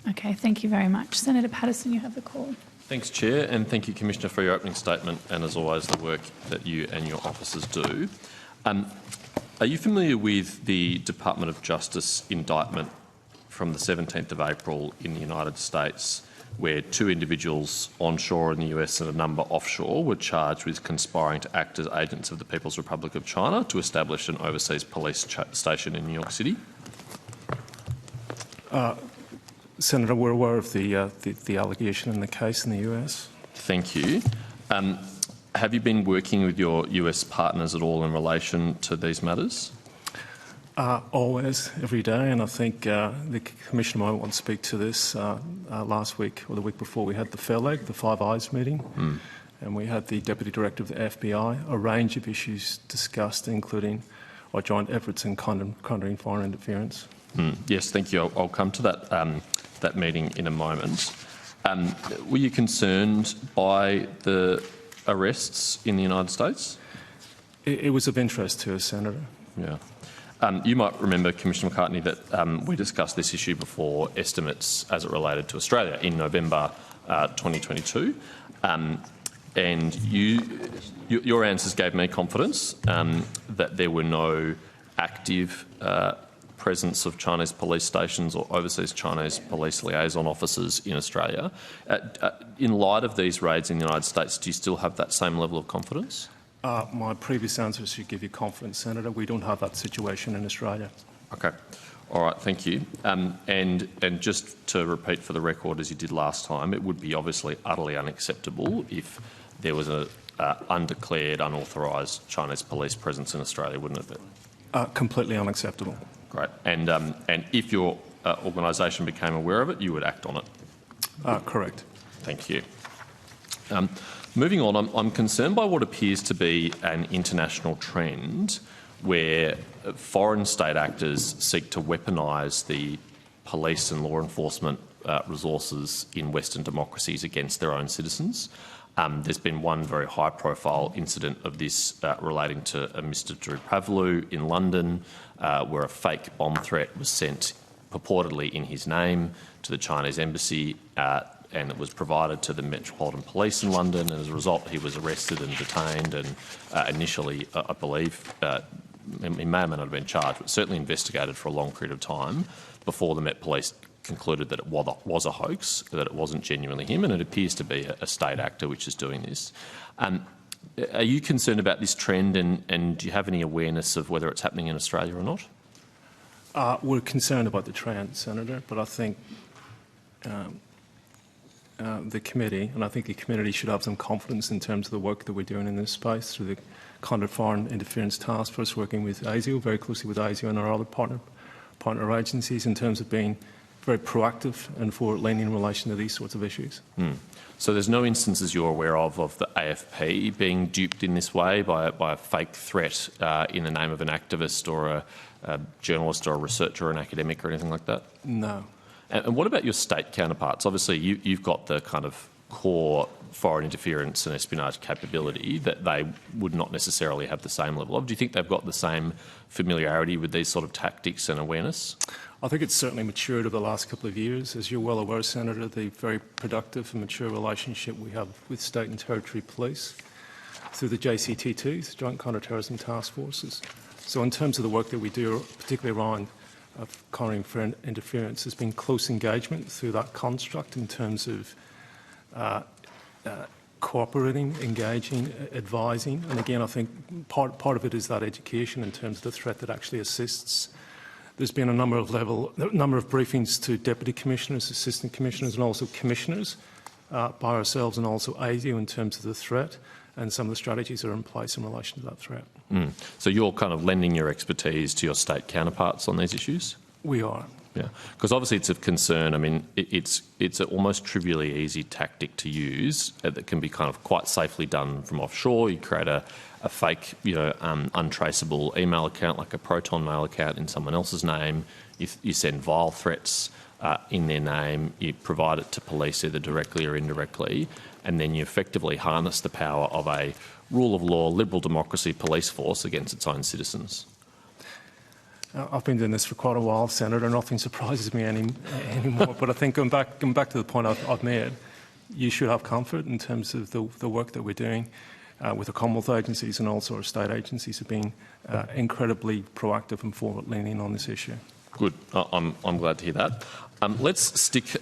Okay, thank you very much. Senator Patterson, you have the call. Thanks, Chair, and thank you, Commissioner, for your opening statement and, as always, the work that you and your officers do. Are you familiar with the Department of Justice indictment from the 17th of April in the United States, where 2 individuals onshore in the US and a number offshore were charged with conspiring to act as agents of the People's Republic of China to establish an overseas police station in New York City? Senator, we're aware of the allegation in the case in the US. Thank you. Have you been working with your US partners at all in relation to these matters? Always, every day, and I think the Commissioner might want to speak to this. Last week or the week before, we had the FAIRLEG, the Five Eyes meeting, and we had the Deputy Director of the FBI, a range of issues discussed, including our joint efforts in countering foreign interference. Yes, thank you. I'll come to that meeting in a moment. Were you concerned by the arrests in the United States? It was of interest to us, Senator. Yeah. You might remember, Commissioner McCartney, that we discussed this issue before estimates as it related to Australia in November 2022. And your answers gave me confidence that there were no active presence of Chinese police stations or overseas Chinese police liaison officers in Australia. In light of these raids in the United States, do you still have that same level of confidence? My previous answers should give you confidence, Senator. We don't have that situation in Australia. Okay. All right, thank you. And just to repeat for the record, as you did last time, it would be obviously utterly unacceptable if there was an undeclared, unauthorised Chinese police presence in Australia, wouldn't it be? Completely unacceptable. Great. And if your organisation became aware of it, you would act on it? Correct. Thank you. Moving on, I'm concerned by what appears to be an international trend where foreign state actors seek to weaponise the police and law enforcement resources in Western democracies against their own citizens. There's been one very high-profile incident of this relating to Mr. Drew Pavlou in London, where a fake bomb threat was sent purportedly in his name to the Chinese embassy, and it was provided to the Metropolitan Police in London, and as a result he was arrested and detained and initially, I believe, he may or may not have been charged, but certainly investigated for a long period of time before the Met Police concluded that it was a hoax, that it wasn't genuinely him, and it appears to be a state actor which is doing this. Are you concerned about this trend, and do you have any awareness of whether it's happening in Australia or not? We're concerned about the trend, Senator, but I think the committee, and I think the community should have some confidence in terms of the work that we're doing in this space through the Counter Foreign Interference Task Force, working with ASIO, very closely with ASIO and our other partner agencies in terms of being very proactive and forward-leaning in relation to these sorts of issues. So there's no instances you're aware of the AFP being duped in this way by a fake threat in the name of an activist or a journalist or a researcher or an academic or anything like that? No. And what about your state counterparts? Obviously, you've got the kind of core foreign interference and espionage capability that they would not necessarily have the same level of. Do you think they've got the same familiarity with these sort of tactics and awareness? I think it's certainly matured over the last couple of years. As you're well aware, Senator, the very productive and mature relationship we have with state and territory police through the JCT2s, Joint Counter-Terrorism Task Forces. So in terms of the work that we do, particularly around countering foreign interference, there's been close engagement through that construct in terms of cooperating, engaging, advising. And again, I think part of it is that education in terms of the threat that actually assists. There's been a number of briefings to Deputy Commissioners, Assistant Commissioners and also Commissioners by ourselves and also ASIO in terms of the threat, and some of the strategies that are in place in relation to that threat. So you're kind of lending your expertise to your state counterparts on these issues? We are. Yeah, because obviously it's of concern. I mean, it's an almost trivially easy tactic to use that can be kind of quite safely done from offshore. You create a fake, untraceable email account, like a Proton Mail account in someone else's name. You send vile threats in their name. You provide it to police either directly or indirectly, and then you effectively harness the power of a rule of law, liberal democracy police force against its own citizens. I've been doing this for quite a while, Senator. Nothing surprises me anymore. But I think going back to the point I've made, you should have comfort in terms of the work that we're doing with the Commonwealth agencies and also our state agencies have been incredibly proactive and forward-leaning on this issue. Good. I'm glad to hear that. Let's stick